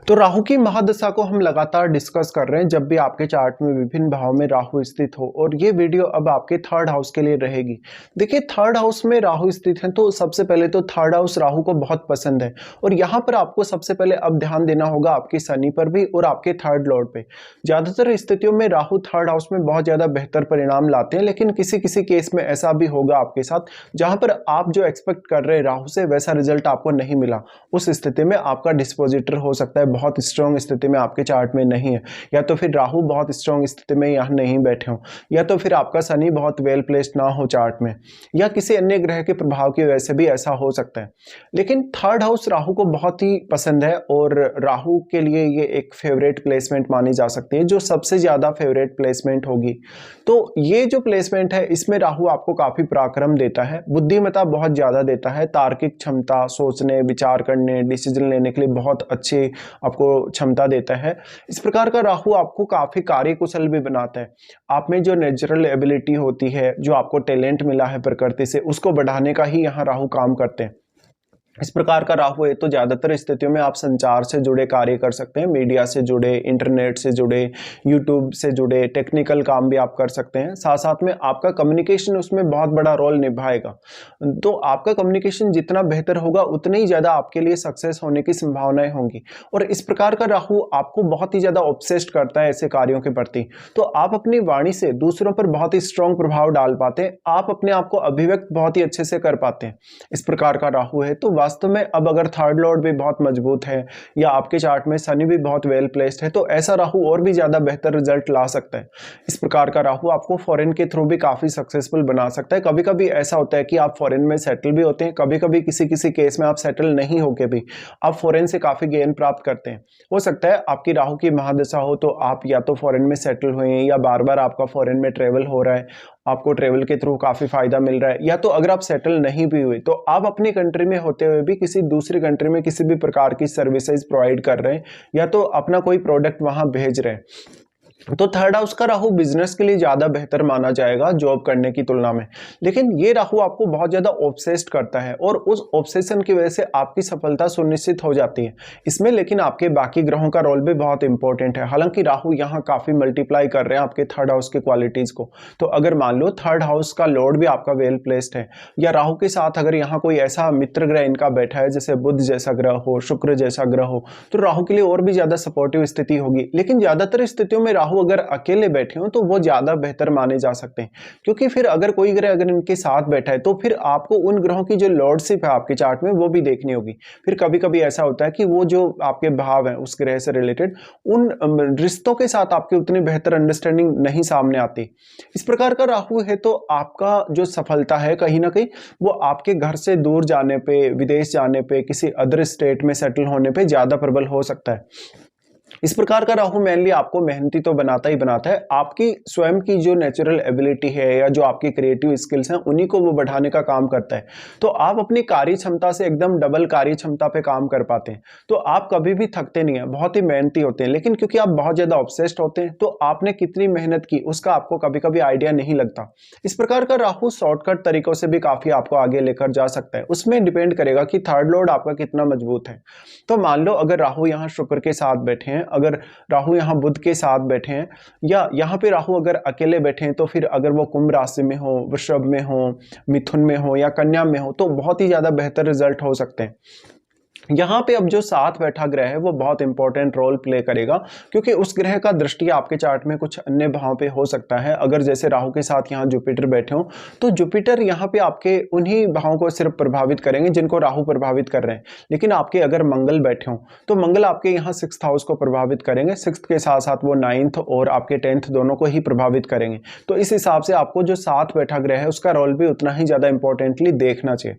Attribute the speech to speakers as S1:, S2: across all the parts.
S1: तो राहु की महादशा को हम लगातार डिस्कस कर रहे हैं जब भी आपके चार्ट में विभिन्न भाव में राहु स्थित हो, और ये वीडियो अब आपके थर्ड हाउस के लिए रहेगी। देखिए, थर्ड हाउस में राहु स्थित है तो सबसे पहले तो थर्ड हाउस राहु को बहुत पसंद है, और यहाँ पर आपको सबसे पहले अब ध्यान देना होगा आपके शनि पर भी और आपके थर्ड लॉर्ड पे। ज्यादातर स्थितियों में राहु थर्ड हाउस में बहुत ज्यादा बेहतर परिणाम लाते हैं, लेकिन किसी किसी केस में ऐसा भी होगा आपके साथ जहां पर आप जो एक्सपेक्ट कर रहे हैं राहु से वैसा रिजल्ट आपको नहीं मिला। उस स्थिति में आपका डिस्पोजिटर हो सकता है बहुत स्ट्रॉन्ग स्थिति में आपके चार्ट में नहीं है, या तो फिर राहु बहुत स्ट्रॉन्ग स्थिति में यहाँ नहीं बैठे हो, या तो फिर आपका शनि बहुत वेल प्लेस्ड ना हो चार्ट में, या किसी अन्य ग्रह के प्रभाव की वजह से भी ऐसा हो सकता है। लेकिन थर्ड हाउस राहु को बहुत ही पसंद है, और राहु के लिए ये एक फेवरेट प्लेसमेंट मानी जा सकती है, जो सबसे ज्यादा फेवरेट प्लेसमेंट होगी। तो ये जो प्लेसमेंट है इसमें राहु आपको काफी पराक्रम देता है, बुद्धिमत्ता बहुत ज्यादा देता है, तार्किक क्षमता, सोचने विचार करने डिसीजन लेने के लिए बहुत अच्छे आपको क्षमता देता है। इस प्रकार का राहु आपको काफी कार्यकुशल भी बनाता है। आप में जो नेचुरल एबिलिटी होती है, जो आपको टैलेंट मिला है प्रकृति से, उसको बढ़ाने का ही यहाँ राहु काम करते हैं। इस प्रकार का राहु है तो ज्यादातर स्थितियों में आप संचार से जुड़े कार्य कर सकते हैं, मीडिया से जुड़े, इंटरनेट से जुड़े, यूट्यूब से जुड़े टेक्निकल काम भी आप कर सकते हैं। साथ साथ में आपका कम्युनिकेशन उसमें बहुत बड़ा रोल निभाएगा। तो आपका कम्युनिकेशन जितना बेहतर होगा उतनी ही ज्यादा आपके लिए सक्सेस होने की संभावनाएं होंगी। और इस प्रकार का राहु आपको बहुत ही ज्यादा ऑब्सेस्ड करता है ऐसे कार्यों के प्रति। तो आप अपनी वाणी से दूसरों पर बहुत ही स्ट्रॉन्ग प्रभाव डाल पाते हैं, आप अपने आप को अभिव्यक्त बहुत ही अच्छे से कर पाते हैं। इस प्रकार का राहु है तो वास्तव में अब अगर थर्ड लॉर्ड भी बहुत मजबूत है, या आपके चार्ट में शनि भी बहुत वेल प्लेस्ड है, तो ऐसा राहु और भी ज्यादा बेहतर रिजल्ट ला सकता है। इस प्रकार का राहु आपको फॉरेन के थ्रू भी काफी सक्सेसफुल बना सकता है। कभी कभी ऐसा होता है कि आप फॉरेन में सेटल भी होते हैं, कभी कभी किसी किसी केस में आप सेटल नहीं होके भी आप फॉरेन से काफी गेन प्राप्त करते हैं। हो सकता है आपकी राहु की महादशा हो तो आप या तो फॉरेन में सेटल हुए हैं, या बार बार आपका फॉरेन में ट्रेवल हो रहा है, आपको ट्रेवल के थ्रू काफी फायदा मिल रहा है, या तो अगर आप सेटल नहीं भी हुए तो आप अपनी कंट्री में होते हुए भी किसी दूसरी कंट्री में किसी भी प्रकार की सर्विसेज प्रोवाइड कर रहे हैं, या तो अपना कोई प्रोडक्ट वहां भेज रहे हैं। तो थर्ड हाउस का राहु बिजनेस के लिए ज्यादा बेहतर माना जाएगा जॉब करने की तुलना में। लेकिन ये राहु आपको बहुत ज्यादा ऑब्सेस्ड करता है, और उस ऑब्सेशन की वजह से आपकी सफलता सुनिश्चित हो जाती है इसमें। लेकिन आपके बाकी ग्रहों का रोल भी बहुत इंपॉर्टेंट है। हालांकि राहु यहाँ काफी मल्टीप्लाई कर रहे हैं आपके थर्ड हाउस के क्वालिटीज को। तो अगर मान लो थर्ड हाउस का लॉर्ड भी आपका वेल प्लेस्ड है, या राहु के साथ अगर यहाँ कोई ऐसा मित्र ग्रह इनका बैठा है जैसे बुध जैसा ग्रह हो, शुक्र जैसा ग्रह हो, तो राहु के लिए और भी ज्यादा सपोर्टिव स्थिति होगी। लेकिन ज्यादातर स्थितियों में राहु अगर अकेले बैठे हो तो वो ज्यादा बेहतर माने जा सकते हैं, क्योंकि फिर अगर कोई ग्रह अगर इनके साथ बैठा है तो फिर आपको उन ग्रहों की जो लॉर्डशिप है आपके चार्ट में वो भी देखनी होगी। फिर कभी कभी ऐसा होता है कि वो जो आपके भाव है उस ग्रह से रिलेटेड उन रिश्तों के साथ आपकी उतनी बेहतर अंडरस्टैंडिंग नहीं सामने आती। इस प्रकार का राहु है तो आपका जो सफलता है कहीं ना कहीं वो आपके घर से दूर जाने पे, विदेश जाने पे, किसी अदर स्टेट में सेटल होने पे ज्यादा प्रबल हो सकता है। इस प्रकार का राहु मेनली आपको मेहनती तो बनाता ही बनाता है, आपकी स्वयं की जो नेचुरल एबिलिटी है या जो आपकी क्रिएटिव स्किल्स हैं उन्हीं को वो बढ़ाने का काम करता है। तो आप अपनी कार्य क्षमता से एकदम डबल कार्य क्षमता पे काम कर पाते हैं। तो आप कभी भी थकते नहीं है, बहुत ही मेहनती होते हैं। लेकिन क्योंकि आप बहुत ज्यादा ऑब्सेस्ड होते हैं तो आपने कितनी मेहनत की उसका आपको कभी कभी आइडिया नहीं लगता। इस प्रकार का राहु शॉर्टकट तरीकों से भी काफी आपको आगे लेकर जा सकता है। उसमें डिपेंड करेगा कि थर्ड लॉर्ड आपका कितना मजबूत है। तो मान लो अगर राहु यहाँ शुक्र के साथ बैठे हैं, अगर राहु यहाँ बुध के साथ बैठे हैं, या यहाँ पे राहु अगर अकेले बैठे हैं, तो फिर अगर वो कुंभ राशि में हो, वृषभ में हो, मिथुन में हो या कन्या में हो तो बहुत ही ज्यादा बेहतर रिजल्ट हो सकते हैं। यहाँ पे अब जो साथ बैठा ग्रह है वो बहुत इंपॉर्टेंट रोल प्ले करेगा, क्योंकि उस ग्रह का दृष्टि आपके चार्ट में कुछ अन्य भाव पे हो सकता है। अगर जैसे राहु के साथ यहाँ जुपिटर बैठे हो तो जुपिटर यहाँ पे आपके उन्हीं भावों को सिर्फ प्रभावित करेंगे जिनको राहु प्रभावित कर रहे हैं। लेकिन आपके अगर मंगल बैठे हो तो मंगल आपके यहाँ 6th हाउस को प्रभावित करेंगे, 6th के साथ साथ वो 9th और आपके 10th दोनों को ही प्रभावित करेंगे। तो इस हिसाब से आपको जो साथ बैठा ग्रह है उसका रोल भी उतना ही ज्यादा इंपॉर्टेंटली देखना चाहिए।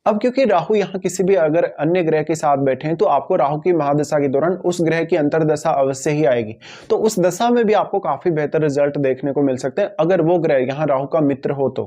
S1: अब क्योंकि राहु यहाँ किसी भी अगर अन्य ग्रह के साथ बैठे हैं तो आपको राहु की महादशा के दौरान उस ग्रह की अंतर्दशा अवश्य ही आएगी। तो उस दशा में भी आपको काफी बेहतर रिजल्ट देखने को मिल सकते हैं अगर वो ग्रह यहाँ राहु का मित्र हो तो।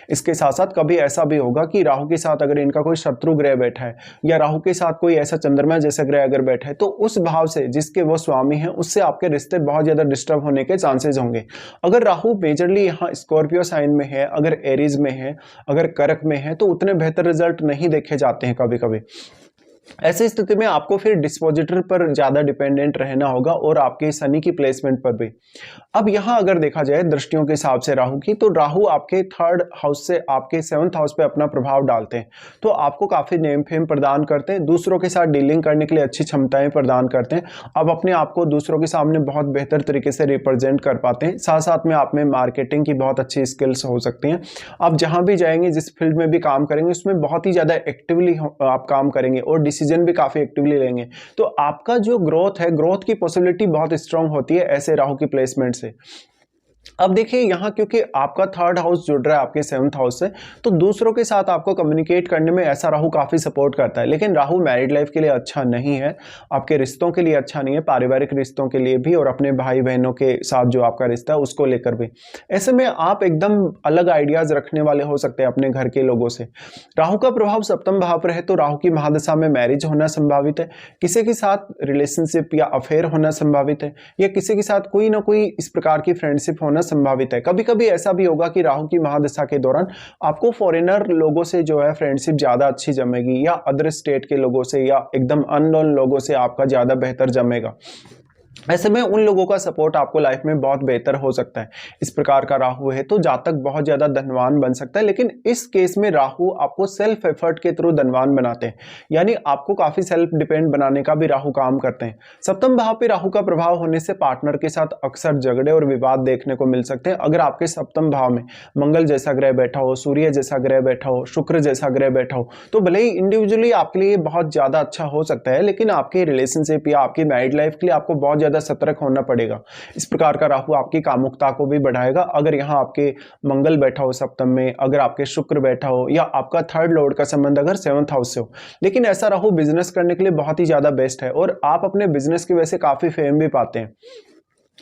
S1: इसके साथ साथ कभी ऐसा भी होगा कि राहु के साथ अगर इनका कोई शत्रु ग्रह बैठा है, या राहु के साथ कोई ऐसा चंद्रमा जैसा ग्रह अगर बैठा है, तो उस भाव से जिसके वो स्वामी है उससे आपके रिश्ते बहुत ज्यादा डिस्टर्ब होने के चांसेस होंगे। अगर राहु मेजरली यहाँ स्कॉर्पियो साइन में है, अगर एरीज में है, अगर कर्क में है, तो उतने बेहतर रिजल्ट नहीं देखे जाते हैं कभी कभी। ऐसी स्थिति में आपको फिर डिस्पोजिटर पर ज़्यादा डिपेंडेंट रहना होगा और आपके शनि की प्लेसमेंट पर भी। अब यहाँ अगर देखा जाए दृष्टियों के हिसाब से राहु की, तो राहु आपके थर्ड हाउस से आपके सेवंथ हाउस पे अपना प्रभाव डालते हैं, तो आपको काफ़ी नेम फेम प्रदान करते हैं, दूसरों के साथ डीलिंग करने के लिए अच्छी क्षमताएं प्रदान करते हैं। आप अपने आप को दूसरों के सामने बहुत बेहतर तरीके से रिप्रेजेंट कर पाते हैं। साथ साथ में आप में मार्केटिंग की बहुत अच्छी स्किल्स हो सकती हैं। आप जहाँ भी जाएंगे, जिस फील्ड में भी काम करेंगे, उसमें बहुत ही ज़्यादा एक्टिवली आप काम करेंगे और डिसीजन भी काफ़ी एक्टिवली लेंगे। तो आपका जो ग्रोथ है, ग्रोथ की पॉसिबिलिटी बहुत स्ट्रांग होती है ऐसे राहु की प्लेसमेंट से। अब देखिए यहाँ, क्योंकि आपका थर्ड हाउस जुड़ रहा है आपके सेवंथ हाउस से, तो दूसरों के साथ आपको कम्युनिकेट करने में ऐसा राहु काफी सपोर्ट करता है। लेकिन राहु मैरिड लाइफ के लिए अच्छा नहीं है, आपके रिश्तों के लिए अच्छा नहीं है, पारिवारिक रिश्तों के लिए भी और अपने भाई बहनों के साथ जो आपका रिश्ता है उसको लेकर भी। ऐसे में आप एकदम अलग आइडियाज रखने वाले हो सकते हैं अपने घर के लोगों से। राहु का प्रभाव सप्तम भाव पर है, तो राहु की महादशा में मैरिज होना संभावित है, किसी के साथ रिलेशनशिप या अफेयर होना संभावित है, या किसी के साथ कोई ना कोई इस प्रकार की फ्रेंडशिप होना संभावित है। कभी कभी ऐसा भी होगा कि राहु की महादशा के दौरान आपको फॉरेनर लोगों से जो है फ्रेंडशिप ज्यादा अच्छी जमेगी, या अदर स्टेट के लोगों से या एकदम अननोन लोगों से आपका ज्यादा बेहतर जमेगा। ऐसे में उन लोगों का सपोर्ट आपको लाइफ में बहुत बेहतर हो सकता है। इस प्रकार का राहु है तो जातक बहुत ज्यादा धनवान बन सकता है, लेकिन इस केस में राहु आपको सेल्फ एफर्ट के थ्रू धनवान बनाते हैं, यानी आपको काफी सेल्फ डिपेंड बनाने का भी राहु काम करते हैं। सप्तम भाव पे राहु का प्रभाव होने से पार्टनर के साथ अक्सर झगड़े और विवाद देखने को मिल सकते हैं। अगर आपके सप्तम भाव में मंगल जैसा ग्रह बैठा हो, सूर्य जैसा ग्रह बैठा हो, शुक्र जैसा ग्रह बैठा हो, तो भले ही इंडिविजुअली आपके लिए बहुत ज्यादा अच्छा हो सकता है, लेकिन आपके रिलेशनशिप या आपकी मैरिड लाइफ के लिए आपको बहुत ज्यादा सतर्क होना पड़ेगा। इस प्रकार का राहु आपकी कामुकता को भी बढ़ाएगा। अगर यहाँ आपके मंगल बैठा हो सप्तम में, अगर आपके शुक्र बैठा हो, या आपका थर्ड लॉर्ड का संबंध अगर सेवंथ हाउस से हो, लेकिन ऐसा राहु बिजनेस करने के लिए बहुत ही ज्यादा बेस्ट है और आप अपने बिजनेस की वजह से काफी फेम भी पाते हैं।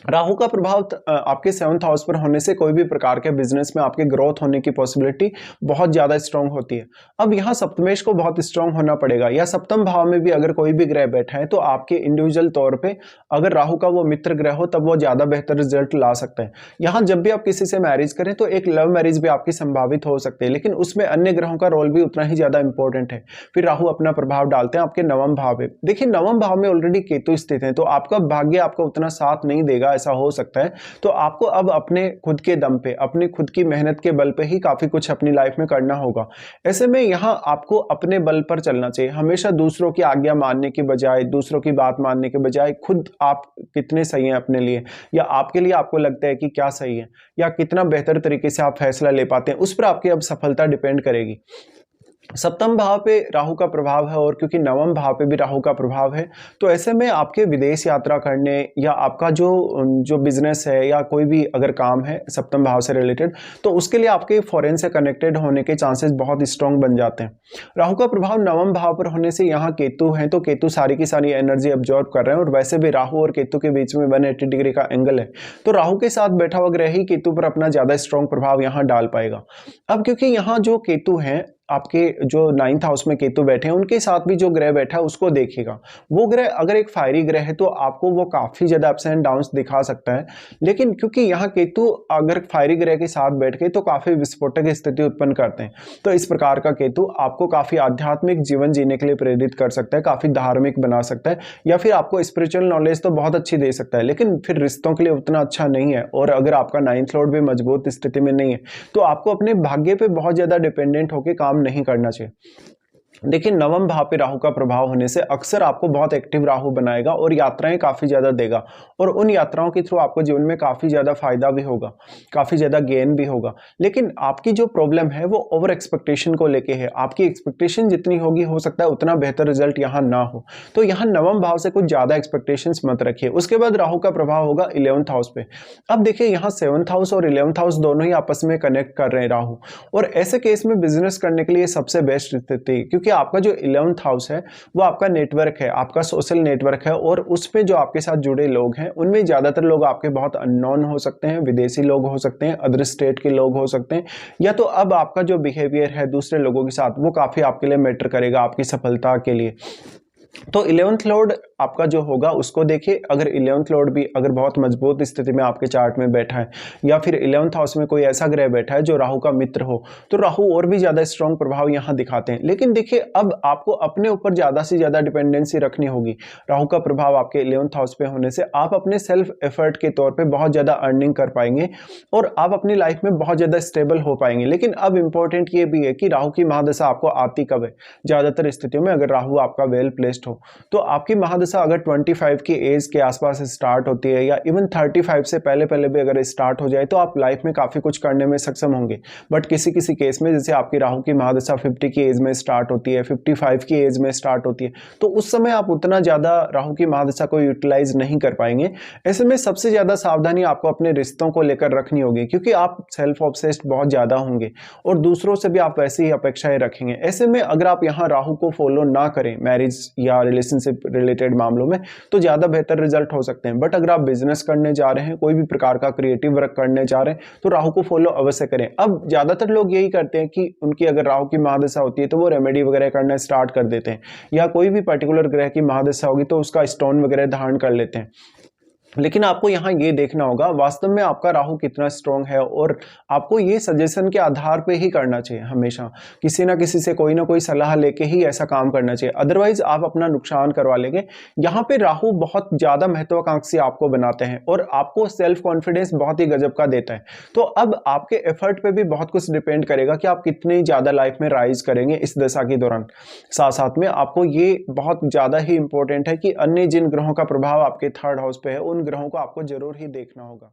S1: राहु का प्रभाव आपके सेवंथ हाउस पर होने से कोई भी प्रकार के बिजनेस में आपके ग्रोथ होने की पॉसिबिलिटी बहुत ज्यादा स्ट्रांग होती है। अब यहाँ सप्तमेश को बहुत स्ट्रांग होना पड़ेगा, या सप्तम भाव में भी अगर कोई भी ग्रह बैठा है तो आपके इंडिविजुअल तौर पे अगर राहु का वो मित्र ग्रह हो तब वो ज्यादा बेहतर रिजल्ट ला सकता है। यहाँ जब भी आप किसी से मैरिज करें तो एक लव मैरिज भी आपकी संभावित हो सकती है, लेकिन उसमें अन्य ग्रहों का रोल भी उतना ही ज्यादा इंपॉर्टेंट है। फिर राहु अपना प्रभाव डालते हैं आपके नवम भाव में। देखिए नवम भाव में ऑलरेडी केतु स्थित है, तो आपका भाग्य आपको उतना साथ नहीं देगा, ऐसा हो सकता है। तो आपको अब अपने खुद के दम पे, अपनी खुद की मेहनत के बल पे ही काफी कुछ अपनी लाइफ में करना होगा। ऐसे में यहाँ आपको अपने बल पर चलना चाहिए, हमेशा दूसरों की आज्ञा मानने के बजाय, दूसरों की बात मानने के बजाय खुद आप कितने सही हैं अपने लिए, या आपके लिए आपको लगता है कि क्या सही है, या कितना बेहतर तरीके से आप फैसला ले पाते हैं, उस पर आपकी अब सफलता डिपेंड करेगी। सप्तम भाव पे राहु का प्रभाव है और क्योंकि नवम भाव पे भी राहु का प्रभाव है, तो ऐसे में आपके विदेश यात्रा करने या आपका जो बिजनेस है या कोई भी अगर काम है सप्तम भाव से रिलेटेड, तो उसके लिए आपके फॉरेन से कनेक्टेड होने के चांसेस बहुत स्ट्रांग बन जाते हैं। राहु का प्रभाव नवम भाव पर होने से यहाँ केतु है, तो केतु सारी की सारी एनर्जी अब्जॉर्ब कर रहे हैं, और वैसे भी राहु और केतु के बीच में 180 डिग्री का एंगल है, तो राहु के साथ बैठा हुआ ग्रह ही केतु पर अपना ज्यादा स्ट्रांग प्रभाव यहाँ डाल पाएगा। अब क्योंकि यहाँ जो केतु है, आपके जो 9th हाउस में केतु बैठे हैं, उनके साथ भी जो ग्रह बैठा है उसको देखिएगा। वो ग्रह अगर एक फायरी ग्रह है तो आपको वो काफी ज्यादा अप्स एंड डाउन्स दिखा सकता है, लेकिन क्योंकि यहाँ केतु अगर फायरी ग्रह के साथ बैठ के तो काफी विस्फोटक स्थिति उत्पन्न करते हैं, तो इस प्रकार का केतु आपको काफी आध्यात्मिक जीवन जीने के लिए प्रेरित कर सकता है, काफी धार्मिक बना सकता है, या फिर आपको स्पिरिचुअल नॉलेज तो बहुत अच्छी दे सकता है, लेकिन फिर रिश्तों के लिए उतना अच्छा नहीं है। और अगर आपका 9th लॉर्ड भी मजबूत स्थिति में नहीं है तो आपको अपने भाग्य पे बहुत ज्यादा डिपेंडेंट होकर काम नहीं करना चाहिए। देखिए नवम भाव पे राहु का प्रभाव होने से अक्सर आपको बहुत एक्टिव राहु बनाएगा और यात्राएं काफी ज्यादा देगा, और उन यात्राओं के थ्रू आपको जीवन में काफी ज्यादा फायदा भी होगा, काफी ज्यादा गेन भी होगा। लेकिन आपकी जो प्रॉब्लम है वो ओवर एक्सपेक्टेशन को लेके है। आपकी एक्सपेक्टेशन जितनी होगी हो सकता है उतना बेहतर रिजल्ट यहाँ ना हो, तो यहाँ नवम भाव से कुछ ज्यादा एक्सपेक्टेशन मत रखिए। उसके बाद राहु का प्रभाव होगा 11th हाउस पे। अब देखिए यहाँ 7th हाउस और 11th हाउस दोनों ही आपस में कनेक्ट कर रहे हैं राहु, और ऐसे केस में बिजनेस करने के लिए सबसे बेस्ट स्थिति, क्योंकि आपका जो 11th हाउस है वो आपका नेटवर्क है, आपका सोशल नेटवर्क है, और उसमें जो आपके साथ जुड़े लोग हैं उनमें ज्यादातर लोग आपके बहुत अननोन हो सकते हैं, विदेशी लोग हो सकते हैं, अदर स्टेट के लोग हो सकते हैं, या तो अब आपका जो बिहेवियर है दूसरे लोगों के साथ वो काफी आपके लिए मैटर करेगा आपकी सफलता के लिए। तो 11th लॉर्ड आपका जो होगा उसको देखिए, अगर 11th लॉर्ड भी अगर बहुत मजबूत स्थिति में आपके चार्ट में बैठा है या फिर 11th हाउस में कोई ऐसा ग्रह बैठा है जो राहु का मित्र हो, तो राहु और भी ज्यादा स्ट्रॉन्ग प्रभाव यहाँ दिखाते हैं। लेकिन देखिए अब आपको अपने ऊपर ज्यादा से ज्यादा डिपेंडेंसी रखनी होगी। राहु का प्रभाव आपके 11th हाउस पे होने से आप अपने सेल्फ एफर्ट के तौर पर बहुत ज्यादा अर्निंग कर पाएंगे और आप अपनी लाइफ में बहुत ज्यादा स्टेबल हो पाएंगे। लेकिन अब इंपॉर्टेंट ये भी है कि राहु की महादशा आपको आती कब है। ज्यादातर स्थितियों में अगर राहु आपका वेल प्लेस्ड हो तो आपकी महादशा अगर 25 की एज के आसपास स्टार्ट होती है या इवन 35 से पहले पहले भी अगर स्टार्ट हो जाए तो आप लाइफ में काफी कुछ करने में सक्षम होंगे। बट किसी किसी केस में जैसे आपकी राहु की महादशा 50 की एज में स्टार्ट होती है, 55 की एज में स्टार्ट होती है, तो उस समय आप उतना ज्यादा राहु की महादशा को यूटिलाइज नहीं कर पाएंगे। ऐसे में सबसे ज्यादा सावधानी आपको अपने रिश्तों को लेकर रखनी होगी, क्योंकि आप सेल्फ ऑब्सेस्ड बहुत ज्यादा होंगे और दूसरों से भी आप वैसी ही अपेक्षाएं रखेंगे। ऐसे में अगर आप यहाँ राहु को फॉलो ना करें मैरिज या रिलेशनशिप रिलेटेड मामलों में, तो ज्यादा बेहतर रिजल्ट हो सकते हैं। बट अगर आप बिजनेस करने जा रहे हैं, कोई भी प्रकार का क्रिएटिव वर्क करने जा रहे हैं, तो राहु को फॉलो अवश्य करें। अब ज्यादातर लोग यही करते हैं कि उनकी अगर राहु की महादशा होती है तो वो रेमेडी वगैरह करना स्टार्ट कर देते हैं, या कोई भी पर्टिकुलर ग्रह की महादशा होगी तो उसका स्टोन वगैरह धारण कर लेते हैं। लेकिन आपको यहाँ ये देखना होगा वास्तव में आपका राहु कितना स्ट्रांग है, और आपको ये सजेशन के आधार पे ही करना चाहिए। हमेशा किसी ना किसी से कोई ना कोई सलाह लेके ही ऐसा काम करना चाहिए, अदरवाइज आप अपना नुकसान करवा लेंगे। यहाँ पे राहु बहुत ज्यादा महत्वाकांक्षी आपको बनाते हैं और आपको सेल्फ कॉन्फिडेंस बहुत ही गजब का देता है। तो अब आपके एफर्ट पे भी बहुत कुछ डिपेंड करेगा कि आप कितनी ज्यादा लाइफ में राइज करेंगे इस दशा के दौरान। साथ साथ में आपको ये बहुत ज्यादा ही इंपॉर्टेंट है कि अन्य जिन ग्रहों का प्रभाव आपके थर्ड हाउस पे है उन ग्रहों को आपको जरूर ही देखना होगा।